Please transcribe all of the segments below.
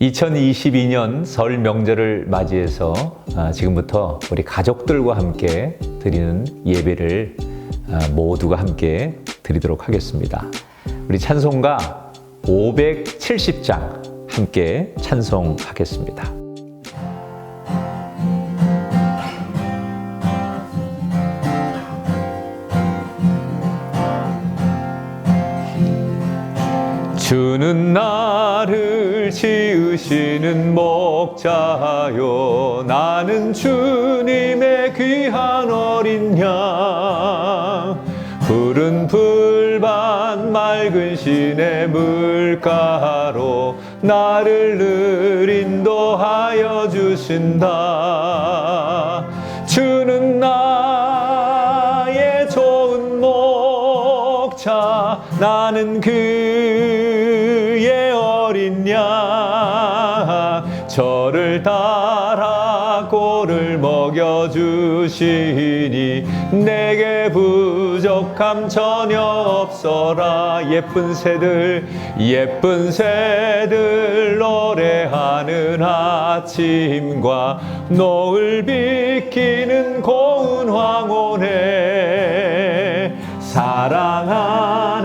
2022년 설 명절을 맞이해서 지금부터 우리 가족들과 함께 드리는 예배를 모두가 함께 드리도록 하겠습니다. 우리 찬송가 570장 함께 찬송하겠습니다. 주는 나를 지으시는 목자요, 나는 주님의 귀한 어린 양. 푸른 풀밭 맑은 시내 물가로 나를 늘 인도하여 주신다. 주는 나의 좋은 목자, 나는 그의 어린 양. 저를 따라 꼴을 먹여주시니 내게 부족함 전혀 없어라. 예쁜 새들 노래하는 아침과 노을 비키는 고운 황혼에 사랑하는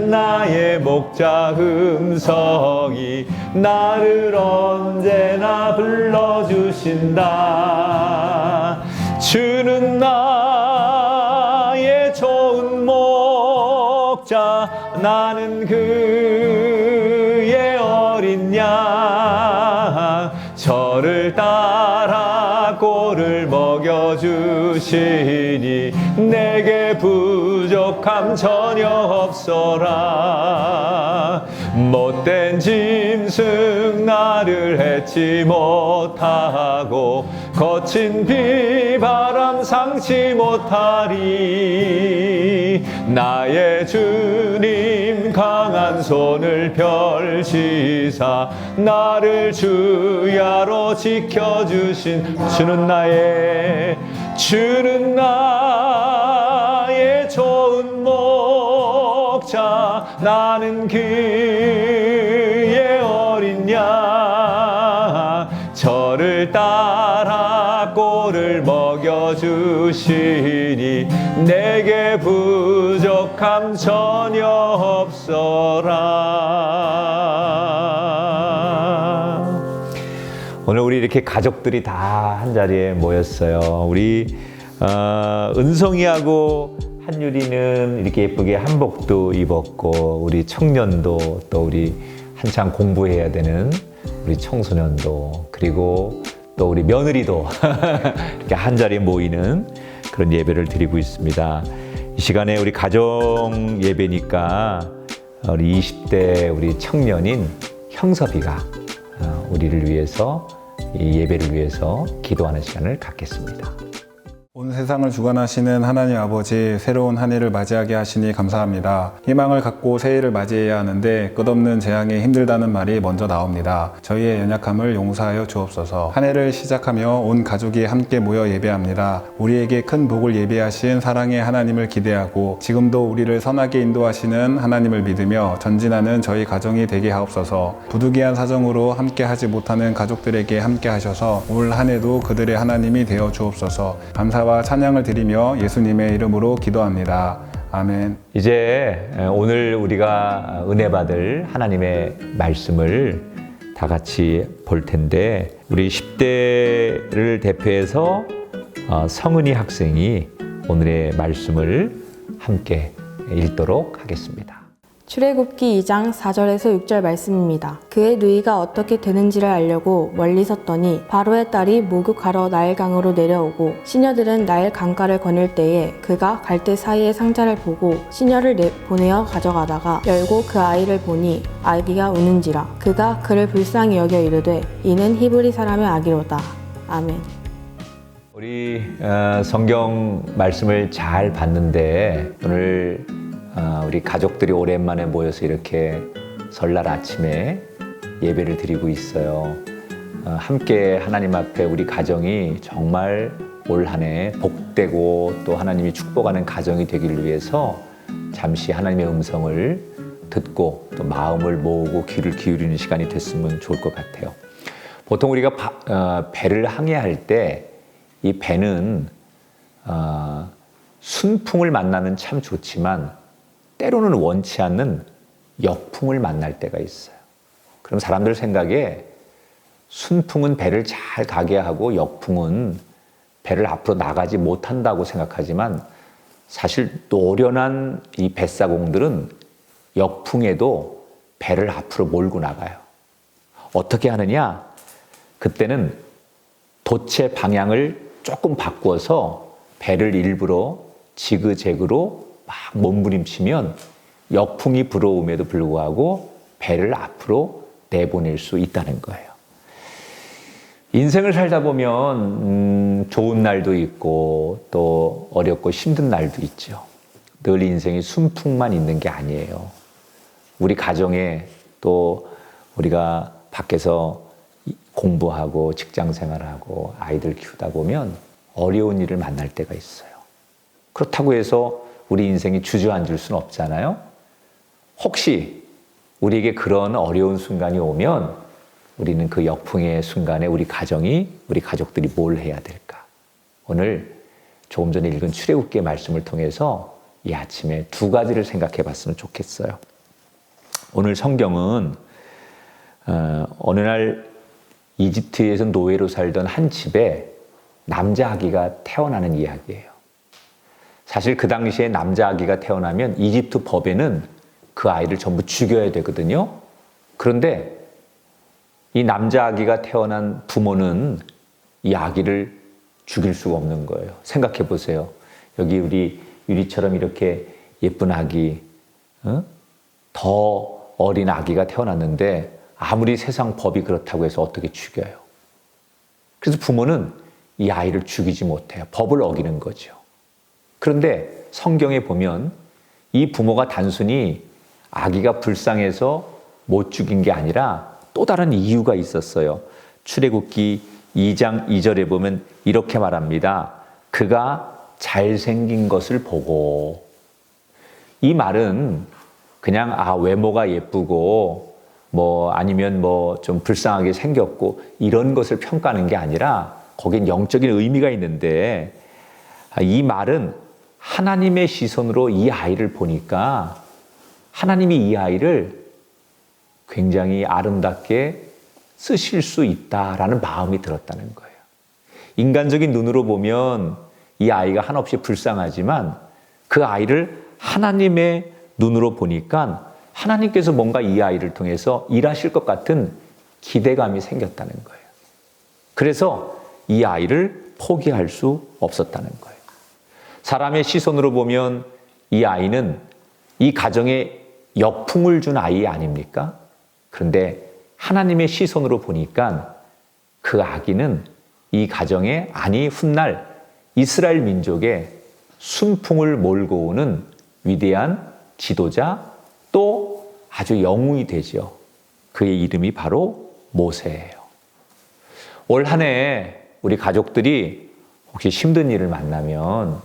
나의 목자 음성이 나를 언제나 불러주신다. 주는 나의 좋은 목자, 나는 그의 어린 양. 저를 따라 꼴을 먹여주시니 내게 부족함 전혀 없어라. 못된 짐승 나를 해치 못하고 거친 비바람 상치 못하리. 나의 주님 강한 손을 펼치사 나를 주야로 지켜주신 주는 나의 좋은 목자, 나는 그의 어린 양. 저를 따라 꼴을 먹여주시니 내게 부족함 전혀 없어라. 오늘 우리 이렇게 가족들이 다 한 자리에 모였어요. 우리 은송이하고 한유리는 이렇게 예쁘게 한복도 입었고, 우리 청년도, 또 우리 한창 공부해야 되는 우리 청소년도, 그리고 또 우리 며느리도 이렇게 한 자리에 모이는 그런 예배를 드리고 있습니다. 이 시간에 우리 가정 예배니까 우리 20대 우리 청년인 형섭이가 우리를 위해서, 이 예배를 위해서 기도하는 시간을 갖겠습니다. 온 세상을 주관하시는 하나님 아버지, 새로운 한 해를 맞이하게 하시니 감사합니다. 희망을 갖고 새해를 맞이해야 하는데 끝없는 재앙에 힘들다는 말이 먼저 나옵니다. 저희의 연약함을 용서하여 주옵소서. 한 해를 시작하며 온 가족이 함께 모여 예배합니다. 우리에게 큰 복을 예비하신 사랑의 하나님을 기대하고 지금도 우리를 선하게 인도하시는 하나님을 믿으며 전진하는 저희 가정이 되게 하옵소서. 부득이한 사정으로 함께 하지 못하는 가족들에게 함께 하셔서 올 한 해도 그들의 하나님이 되어 주옵소서. 감사와 찬양을 드리며 예수님의 이름으로 기도합니다. 아멘. 이제 오늘 우리가 은혜 받을 하나님의 말씀을 다 같이 볼 텐데, 우리 10대를 대표해서 성은이 학생이 오늘의 말씀을 함께 읽도록 하겠습니다. 출애굽기 2장 4절에서 6절 말씀입니다. 그의 누이가 어떻게 되는지를 알려고 멀리 섰더니 바로의 딸이 목욕하러 나일강으로 내려오고 시녀들은 나일 강가를 거닐 때에 그가 갈대 사이에 상자를 보고 시녀를 보내어 가져가다가 열고 그 아이를 보니 아기가 우는지라. 그가 그를 불쌍히 여겨 이르되 이는 히브리 사람의 아기로다. 아멘. 우리 성경 말씀을 잘 봤는데, 오늘 우리 가족들이 오랜만에 모여서 이렇게 설날 아침에 예배를 드리고 있어요. 함께 하나님 앞에 우리 가정이 정말 올 한 해 복되고 또 하나님이 축복하는 가정이 되기를 위해서 잠시 하나님의 음성을 듣고 또 마음을 모으고 귀를 기울이는 시간이 됐으면 좋을 것 같아요. 보통 우리가 배를 항해할 때 이 배는 순풍을 만나면 참 좋지만 때로는 원치 않는 역풍을 만날 때가 있어요. 그럼 사람들 생각에 순풍은 배를 잘 가게 하고 역풍은 배를 앞으로 나가지 못한다고 생각하지만 사실 노련한 이 뱃사공들은 역풍에도 배를 앞으로 몰고 나가요. 어떻게 하느냐? 그때는 돛의 방향을 조금 바꾸어서 배를 일부러 지그재그로 막 몸부림치면 역풍이 불어옴에도 불구하고 배를 앞으로 내보낼 수 있다는 거예요. 인생을 살다 보면 좋은 날도 있고 또 어렵고 힘든 날도 있죠. 늘 인생이 순풍만 있는 게 아니에요. 우리 가정에 또 우리가 밖에서 공부하고 직장 생활하고 아이들 키우다 보면 어려운 일을 만날 때가 있어요. 그렇다고 해서 우리 인생이 주저앉을 수는 없잖아요. 혹시 우리에게 그런 어려운 순간이 오면 우리는 그 역풍의 순간에 우리 가정이, 우리 가족들이 뭘 해야 될까? 오늘 조금 전에 읽은 출애굽기의 말씀을 통해서 이 아침에 두 가지를 생각해 봤으면 좋겠어요. 오늘 성경은 어느 날 이집트에서 노예로 살던 한 집에 남자 아기가 태어나는 이야기예요. 사실 그 당시에 남자 아기가 태어나면 이집트 법에는 그 아이를 전부 죽여야 되거든요. 그런데 이 남자 아기가 태어난 부모는 이 아기를 죽일 수가 없는 거예요. 생각해 보세요. 여기 우리 유리처럼 이렇게 예쁜 아기, 더 어린 아기가 태어났는데 아무리 세상 법이 그렇다고 해서 어떻게 죽여요? 그래서 부모는 이 아이를 죽이지 못해요. 법을 어기는 거죠. 그런데 성경에 보면 이 부모가 단순히 아기가 불쌍해서 못 죽인 게 아니라 또 다른 이유가 있었어요. 출애굽기 2장 2절에 보면 이렇게 말합니다. 그가 잘생긴 것을 보고. 이 말은 그냥 외모가 예쁘고 아니면 좀 불쌍하게 생겼고 이런 것을 평가하는 게 아니라 거긴 영적인 의미가 있는데 이 말은 하나님의 시선으로 이 아이를 보니까 하나님이 이 아이를 굉장히 아름답게 쓰실 수 있다라는 마음이 들었다는 거예요. 인간적인 눈으로 보면 이 아이가 한없이 불쌍하지만 그 아이를 하나님의 눈으로 보니까 하나님께서 뭔가 이 아이를 통해서 일하실 것 같은 기대감이 생겼다는 거예요. 그래서 이 아이를 포기할 수 없었다는 거예요. 사람의 시선으로 보면 이 아이는 이 가정에 역풍을 준 아이 아닙니까? 그런데 하나님의 시선으로 보니까 그 아기는 이 가정에 훗날 이스라엘 민족의 순풍을 몰고 오는 위대한 지도자 또 아주 영웅이 되죠. 그의 이름이 바로 모세예요. 올 한 해 우리 가족들이 혹시 힘든 일을 만나면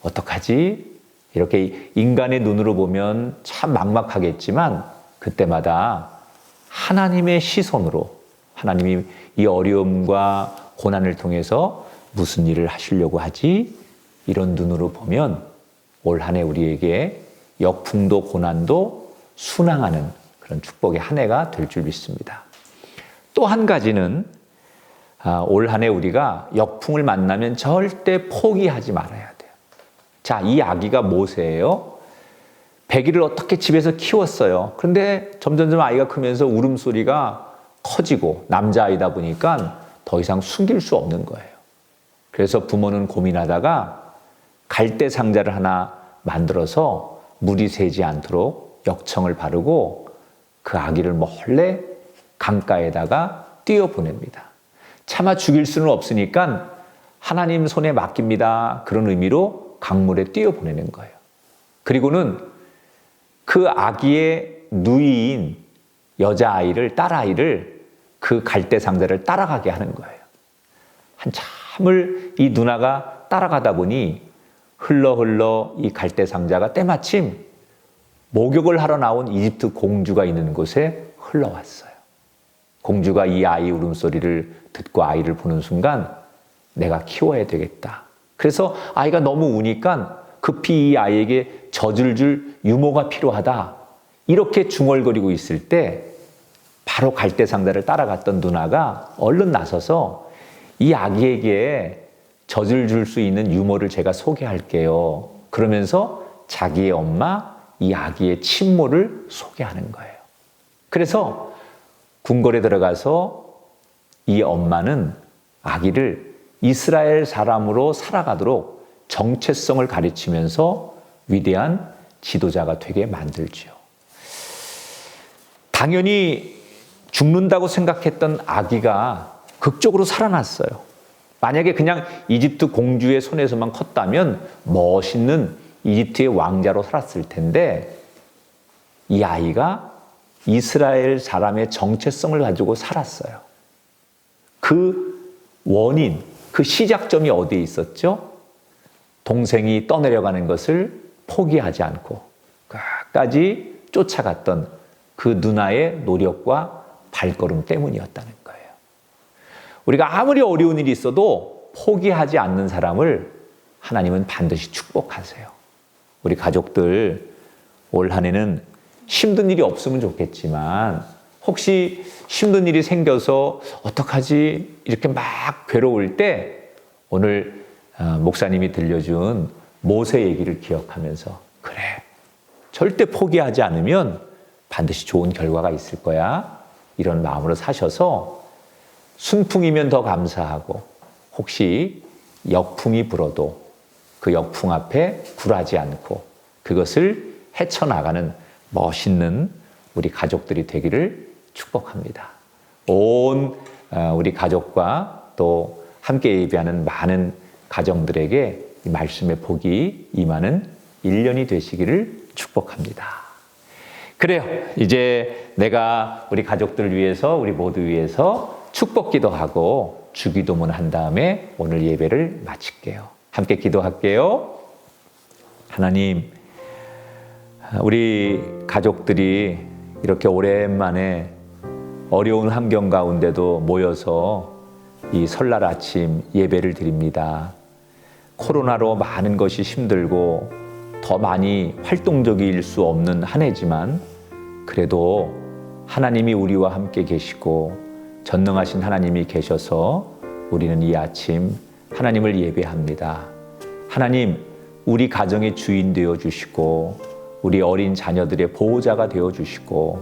어떡하지? 이렇게 인간의 눈으로 보면 참 막막하겠지만 그때마다 하나님의 시선으로 하나님이 이 어려움과 고난을 통해서 무슨 일을 하시려고 하지? 이런 눈으로 보면 올 한 해 우리에게 역풍도 고난도 순항하는 그런 축복의 한 해가 될 줄 믿습니다. 또 한 가지는 올 한 해 우리가 역풍을 만나면 절대 포기하지 말아야 돼요. 자, 이 아기가 모세예요. 100일을 어떻게 집에서 키웠어요. 그런데 점점점 아이가 크면서 울음소리가 커지고 남자아이다 보니까 더 이상 숨길 수 없는 거예요. 그래서 부모는 고민하다가 갈대 상자를 하나 만들어서 물이 새지 않도록 역청을 바르고 그 아기를 몰래 강가에다가 띄어보냅니다. 차마 죽일 수는 없으니까 하나님 손에 맡깁니다. 그런 의미로 강물에 띄어보내는 거예요. 그리고는 그 아기의 누이인 여자아이를, 딸아이를 그 갈대 상자를 따라가게 하는 거예요. 한참을 이 누나가 따라가다 보니 흘러 이 갈대 상자가 때마침 목욕을 하러 나온 이집트 공주가 있는 곳에 흘러왔어요. 공주가 이 아이 울음소리를 듣고 아이를 보는 순간 내가 키워야 되겠다. 그래서 아이가 너무 우니까 급히 이 아이에게 젖을 줄 유모가 필요하다. 이렇게 중얼거리고 있을 때 바로 갈대상자를 따라갔던 누나가 얼른 나서서 이 아기에게 젖을 줄 수 있는 유모를 제가 소개할게요. 그러면서 자기의 엄마, 이 아기의 친모를 소개하는 거예요. 그래서 궁궐에 들어가서 이 엄마는 아기를 이스라엘 사람으로 살아가도록 정체성을 가르치면서 위대한 지도자가 되게 만들지요. 당연히 죽는다고 생각했던 아기가 극적으로 살아났어요. 만약에 그냥 이집트 공주의 손에서만 컸다면 멋있는 이집트의 왕자로 살았을 텐데 이 아이가 이스라엘 사람의 정체성을 가지고 살았어요. 그 원인, 그 시작점이 어디에 있었죠? 동생이 떠내려가는 것을 포기하지 않고 끝까지 쫓아갔던 그 누나의 노력과 발걸음 때문이었다는 거예요. 우리가 아무리 어려운 일이 있어도 포기하지 않는 사람을 하나님은 반드시 축복하세요. 우리 가족들 올 한 해는 힘든 일이 없으면 좋겠지만 혹시 힘든 일이 생겨서 어떡하지 이렇게 막 괴로울 때 오늘 목사님이 들려준 모세 얘기를 기억하면서 그래 절대 포기하지 않으면 반드시 좋은 결과가 있을 거야. 이런 마음으로 사셔서 순풍이면 더 감사하고 혹시 역풍이 불어도 그 역풍 앞에 굴하지 않고 그것을 헤쳐나가는 멋있는 우리 가족들이 되기를 축복합니다. 온 우리 가족과 또 함께 예배하는 많은 가정들에게 이 말씀의 복이 임하는 1년이 되시기를 축복합니다. 그래요. 이제 내가 우리 가족들을 위해서 우리 모두 위해서 축복 기도하고 주기도문 한 다음에 오늘 예배를 마칠게요. 함께 기도할게요. 하나님, 우리 가족들이 이렇게 오랜만에 어려운 환경 가운데도 모여서 이 설날 아침 예배를 드립니다. 코로나로 많은 것이 힘들고 더 많이 활동적일 수 없는 한 해지만 그래도 하나님이 우리와 함께 계시고 전능하신 하나님이 계셔서 우리는 이 아침 하나님을 예배합니다. 하나님, 우리 가정의 주인 되어 주시고 우리 어린 자녀들의 보호자가 되어 주시고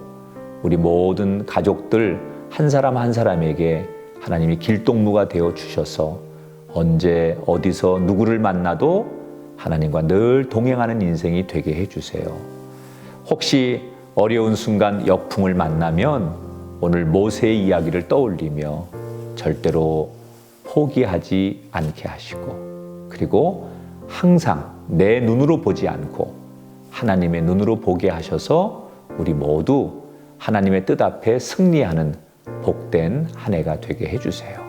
우리 모든 가족들 한 사람 한 사람에게 하나님이 길동무가 되어 주셔서 언제 어디서 누구를 만나도 하나님과 늘 동행하는 인생이 되게 해주세요. 혹시 어려운 순간 역풍을 만나면 오늘 모세의 이야기를 떠올리며 절대로 포기하지 않게 하시고 그리고 항상 내 눈으로 보지 않고 하나님의 눈으로 보게 하셔서 우리 모두 하나님의 뜻 앞에 승리하는 복된 한 해가 되게 해주세요.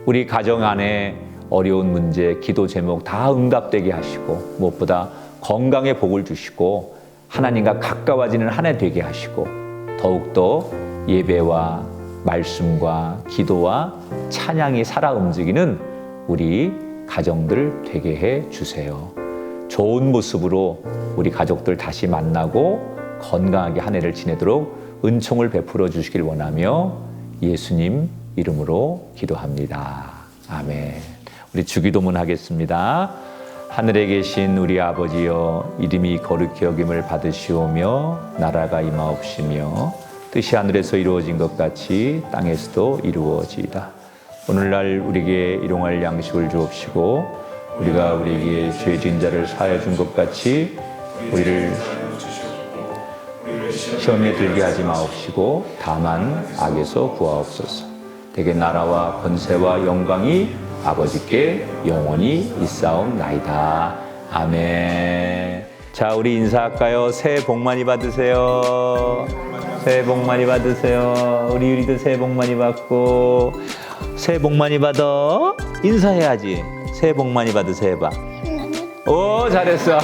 우리 가정 안에 어려운 문제, 기도 제목 다 응답되게 하시고 무엇보다 건강의 복을 주시고 하나님과 가까워지는 한 해 되게 하시고 더욱더 예배와 말씀과 기도와 찬양이 살아 움직이는 우리 가정들 되게 해 주세요. 좋은 모습으로 우리 가족들 다시 만나고 건강하게 한 해를 지내도록 은총을 베풀어 주시길 원하며 예수님 이름으로 기도합니다. 아멘. 우리 주기도문 하겠습니다. 하늘에 계신 우리 아버지여, 이름이 거룩히 여김을 받으시오며 나라가 임하옵시며 뜻이 하늘에서 이루어진 것 같이 땅에서도 이루어지이다. 오늘날 우리에게 일용할 양식을 주옵시고 우리가 우리에게 죄 지은 자를 사하여 준 것 같이 우리를 시험에 들게 하지 마옵시고 다만 악에서 구하옵소서. 대개 나라와 권세와 영광이 아버지께 영원히 있사옵나이다. 아멘. 자, 우리 인사할까요? 새해 복 많이 받으세요. 새해 복 많이 받으세요. 우리 유리도 새해 복 많이 받고 새해 복 많이 받아. 인사해야지. 새해 복 많이 받으세요 해봐. 오, 잘했어.